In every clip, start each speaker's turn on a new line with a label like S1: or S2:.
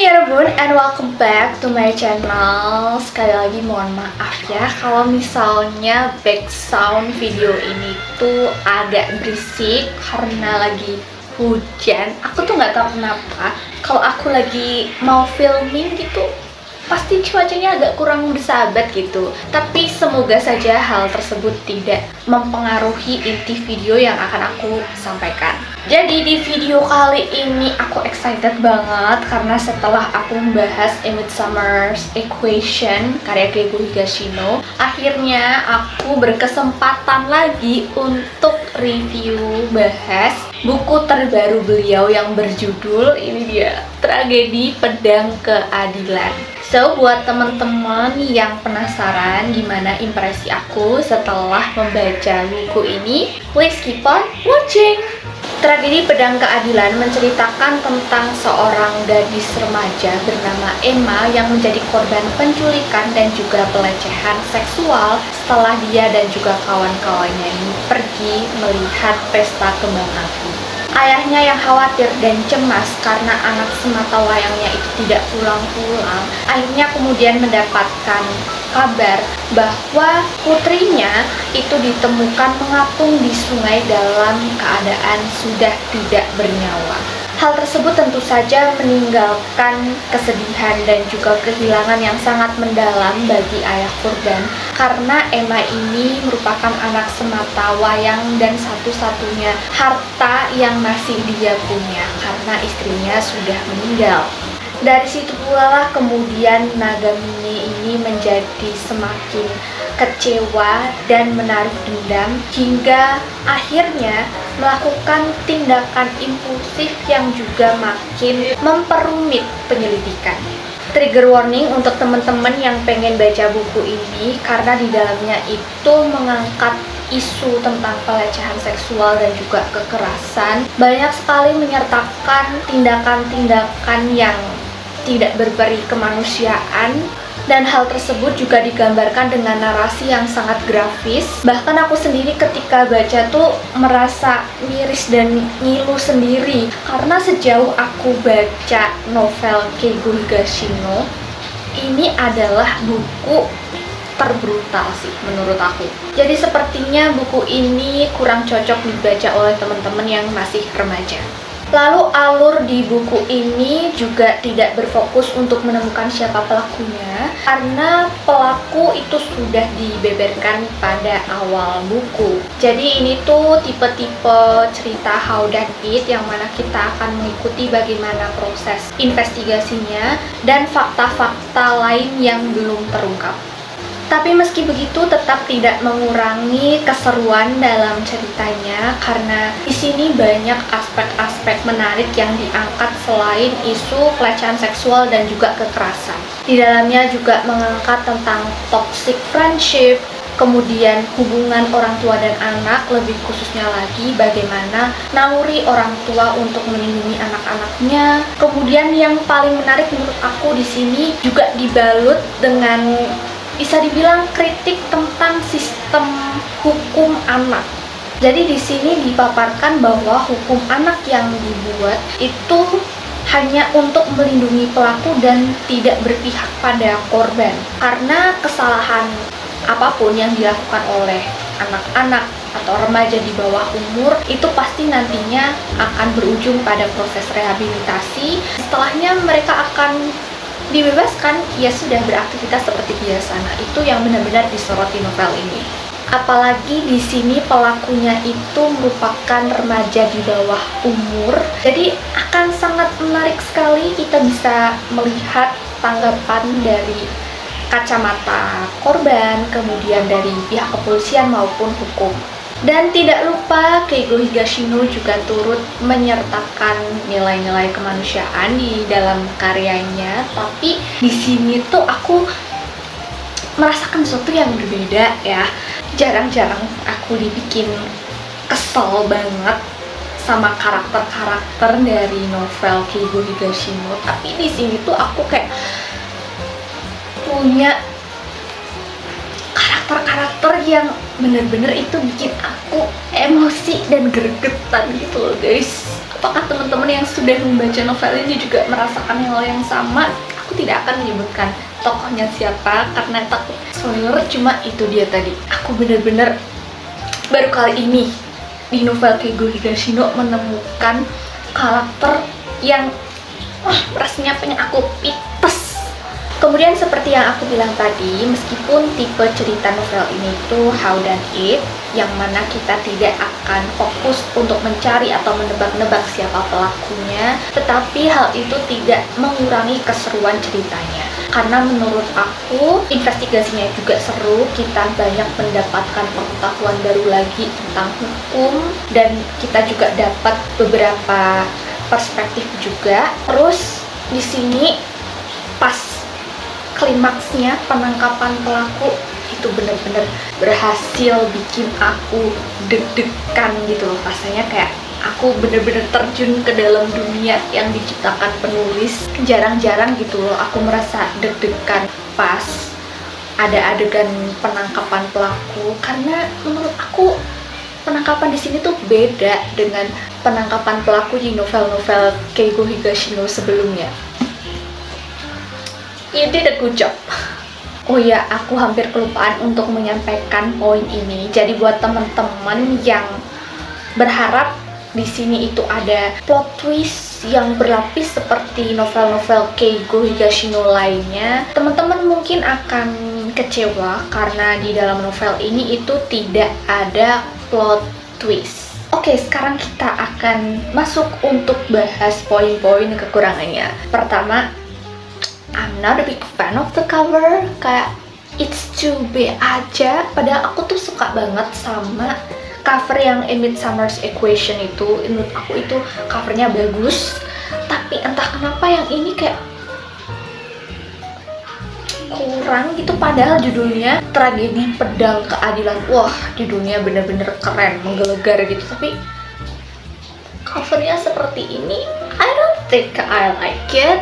S1: ya Rebun, and welcome back to my channel. Sekali lagi mohon maaf ya kalau misalnya background video ini tuh agak berisik karena lagi hujan. Aku tuh nggak tahu kenapa kalau aku lagi mau filming gitu pasti cuacanya agak kurang bersahabat gitu. Tapi semoga saja hal tersebut tidak mempengaruhi inti video yang akan aku sampaikan. Jadi di video kali ini aku excited banget karena setelah aku membahas A Midsummer's Equation karya Keigo Higashino, akhirnya aku berkesempatan lagi untuk review bahas buku terbaru beliau yang berjudul, ini dia, Tragedi Pedang Keadilan. So, buat teman-teman yang penasaran gimana impresi aku setelah membaca buku ini, please keep on watching! Tragedi Pedang Keadilan menceritakan tentang seorang gadis remaja bernama Emma yang menjadi korban penculikan dan juga pelecehan seksual setelah dia dan juga kawan-kawannya ini pergi melihat pesta kembang api. Ayahnya yang khawatir dan cemas karena anak sematawayangnya itu tidak pulang-pulang, akhirnya kemudian mendapatkan kabar bahwa putrinya itu ditemukan mengapung di sungai dalam keadaan sudah tidak bernyawa. Hal tersebut tentu saja meninggalkan kesedihan dan juga kehilangan yang sangat mendalam bagi ayah korban, karena Emma ini merupakan anak sematawayang dan satu-satunya harta yang masih dia punya karena istrinya sudah meninggal. Dari situ pula lah kemudian Nagamine ini menjadi semakin kecewa dan menaruh dendam hingga akhirnya melakukan tindakan impulsif yang juga makin memperumit penyelidikan. Trigger warning untuk teman-teman yang pengen baca buku ini karena di dalamnya itu mengangkat isu tentang pelecehan seksual dan juga kekerasan, banyak sekali menyertakan tindakan-tindakan yang tidak berperi kemanusiaan, dan hal tersebut juga digambarkan dengan narasi yang sangat grafis. Bahkan aku sendiri ketika baca tuh merasa miris dan ngilu sendiri karena sejauh aku baca novel Keigo Higashino, ini adalah buku terbrutal sih menurut aku. Jadi sepertinya buku ini kurang cocok dibaca oleh teman-teman yang masih remaja. Lalu alur di buku ini juga tidak berfokus untuk menemukan siapa pelakunya, karena pelaku itu sudah dibeberkan pada awal buku. Jadi ini tuh tipe-tipe cerita how done it yang mana kita akan mengikuti bagaimana proses investigasinya dan fakta-fakta lain yang belum terungkap. Tapi meski begitu tetap tidak mengurangi keseruan dalam ceritanya karena di sini banyak aspek-aspek menarik yang diangkat selain isu pelecehan seksual dan juga kekerasan. Di dalamnya juga mengangkat tentang toxic friendship, kemudian hubungan orang tua dan anak, lebih khususnya lagi bagaimana naluri orang tua untuk melindungi anak-anaknya. Kemudian yang paling menarik menurut aku di sini juga dibalut dengan bisa dibilang kritik tentang sistem hukum anak. Jadi di sini dipaparkan bahwa hukum anak yang dibuat itu hanya untuk melindungi pelaku dan tidak berpihak pada korban. Karena kesalahan apapun yang dilakukan oleh anak-anak atau remaja di bawah umur itu pasti nantinya akan berujung pada proses rehabilitasi. Setelahnya mereka akan dibebaskan, ya sudah beraktivitas seperti biasa. Nah, itu yang benar-benar disoroti novel ini. Apalagi di sini pelakunya itu merupakan remaja di bawah umur. Jadi akan sangat menarik sekali kita bisa melihat tanggapan dari kacamata korban, kemudian dari pihak kepolisian maupun hukum. Dan tidak lupa Keigo Higashino juga turut menyertakan nilai-nilai kemanusiaan di dalam karyanya. Tapi di sini tuh aku merasakan sesuatu yang berbeda ya. Jarang-jarang aku dibikin kesel banget sama karakter-karakter dari novel Keigo Higashino. Tapi di sini tuh aku kayak punya karakter-karakter yang bener-bener itu bikin aku emosi dan gregetan gitu loh guys. Apakah teman-teman yang sudah membaca novel ini juga merasakan hal yang sama? Aku tidak akan menyebutkan tokohnya siapa karena takut spoiler, cuma itu dia tadi. Aku bener-bener baru kali ini di novel Keigo Higashino menemukan karakter yang rasanya pengen aku pipes. Kemudian seperti yang aku bilang tadi, meskipun tipe cerita novel ini tuh how done it, yang mana kita tidak akan fokus untuk mencari atau menebak-nebak siapa pelakunya, tetapi hal itu tidak mengurangi keseruan ceritanya. Karena menurut aku, investigasinya juga seru, kita banyak mendapatkan pengetahuan baru lagi tentang hukum, dan kita juga dapat beberapa perspektif juga. Terus di sini pas klimaksnya penangkapan pelaku itu bener-bener berhasil bikin aku deg-degan gitu loh. Rasanya kayak aku bener-bener terjun ke dalam dunia yang diciptakan penulis. Jarang-jarang gitu loh aku merasa deg-degan pas ada adegan penangkapan pelaku, karena menurut aku penangkapan di sini tuh beda dengan penangkapan pelaku di novel-novel Keigo Higashino sebelumnya. You did a good job. Oh ya, aku hampir kelupaan untuk menyampaikan poin ini. Jadi buat teman-teman yang berharap di sini itu ada plot twist yang berlapis seperti novel-novel Keigo Higashino lainnya, teman-teman mungkin akan kecewa karena di dalam novel ini itu tidak ada plot twist. Oke, sekarang kita akan masuk untuk bahas poin-poin kekurangannya. Pertama, I'm not a big fan of the cover. Kayak it's too big aja. Padahal aku tuh suka banget sama cover yang A Midsummer's Equation itu. Menurut aku itu covernya bagus. Tapi entah kenapa yang ini kayak kurang gitu. Padahal judulnya Tragedi Pedang Keadilan. Wah, judulnya bener-bener keren, menggelegar gitu. Tapi covernya seperti ini, I don't think I like it.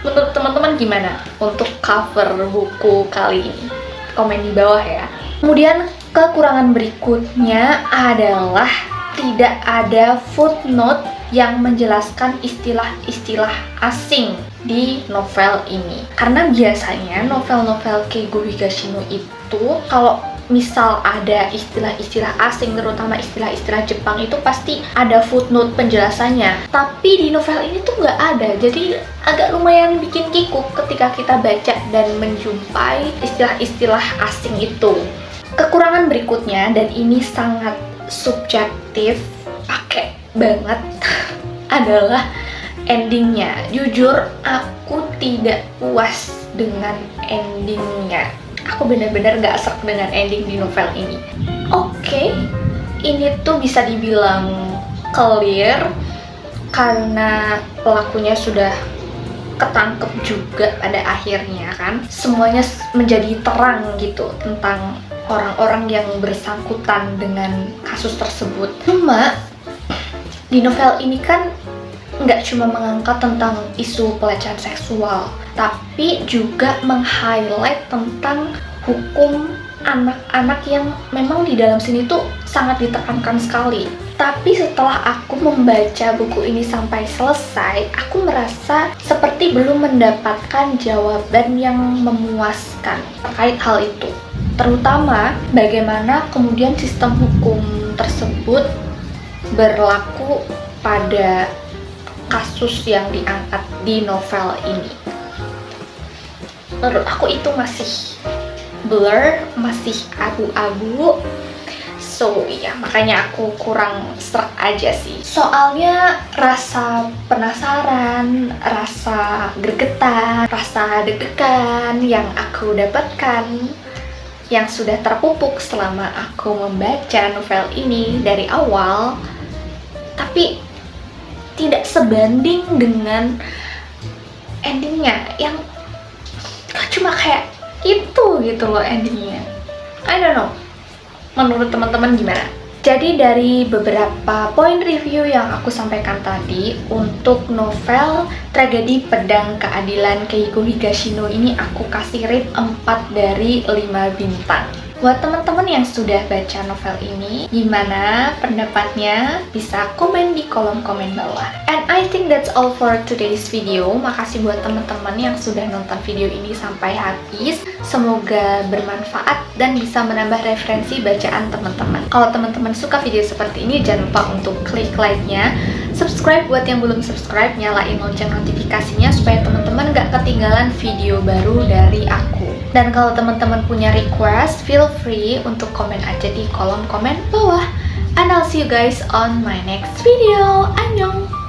S1: Menurut teman-teman gimana untuk cover buku kali ini? Komen di bawah ya. Kemudian kekurangan berikutnya adalah tidak ada footnote yang menjelaskan istilah-istilah asing di novel ini. Karena biasanya novel-novel Keigo Higashino itu kalau misal ada istilah-istilah asing, terutama istilah-istilah Jepang, itu pasti ada footnote penjelasannya. Tapi di novel ini tuh nggak ada, jadi agak lumayan bikin kikuk ketika kita baca dan menjumpai istilah-istilah asing itu. Kekurangan berikutnya, dan ini sangat subjektif, pakai banget, adalah endingnya. Jujur, aku tidak puas dengan endingnya. Aku bener-bener gak serk dengan ending di novel ini. Oke, ini tuh bisa dibilang clear karena pelakunya sudah ketangkep juga pada akhirnya kan. Semuanya menjadi terang gitu tentang orang-orang yang bersangkutan dengan kasus tersebut. Cuma di novel ini kan nggak cuma mengangkat tentang isu pelecehan seksual, tapi juga meng-highlight tentang hukum anak-anak yang memang di dalam sini tuh sangat ditekankan sekali. Tapi setelah aku membaca buku ini sampai selesai, aku merasa seperti belum mendapatkan jawaban yang memuaskan terkait hal itu. Terutama bagaimana kemudian sistem hukum tersebut berlaku pada kasus yang diangkat di novel ini. Menurut aku itu masih blur, masih abu-abu. So ya, makanya aku kurang serak aja sih. Soalnya rasa penasaran, rasa gregetan, rasa deg-degan yang aku dapatkan, yang sudah terpupuk selama aku membaca novel ini dari awal, tapi tidak sebanding dengan endingnya yang cuma kayak itu gitu loh endingnya. I don't know, menurut teman-teman gimana? Jadi dari beberapa poin review yang aku sampaikan tadi, untuk novel Tragedi Pedang Keadilan Keigo Higashino ini aku kasih rate 4 dari 5 bintang. Buat teman-teman yang sudah baca novel ini, gimana pendapatnya? Bisa komen di kolom komen bawah. And I think that's all for today's video. Makasih buat teman-teman yang sudah nonton video ini sampai habis. Semoga bermanfaat dan bisa menambah referensi bacaan teman-teman. Kalau teman-teman suka video seperti ini, jangan lupa untuk klik like-nya. Subscribe buat yang belum subscribe, nyalain lonceng notifikasinya supaya teman-teman gak ketinggalan video baru dari aku. Dan kalau teman-teman punya request, feel free untuk komen aja di kolom komen bawah. And I'll see you guys on my next video. Annyeong!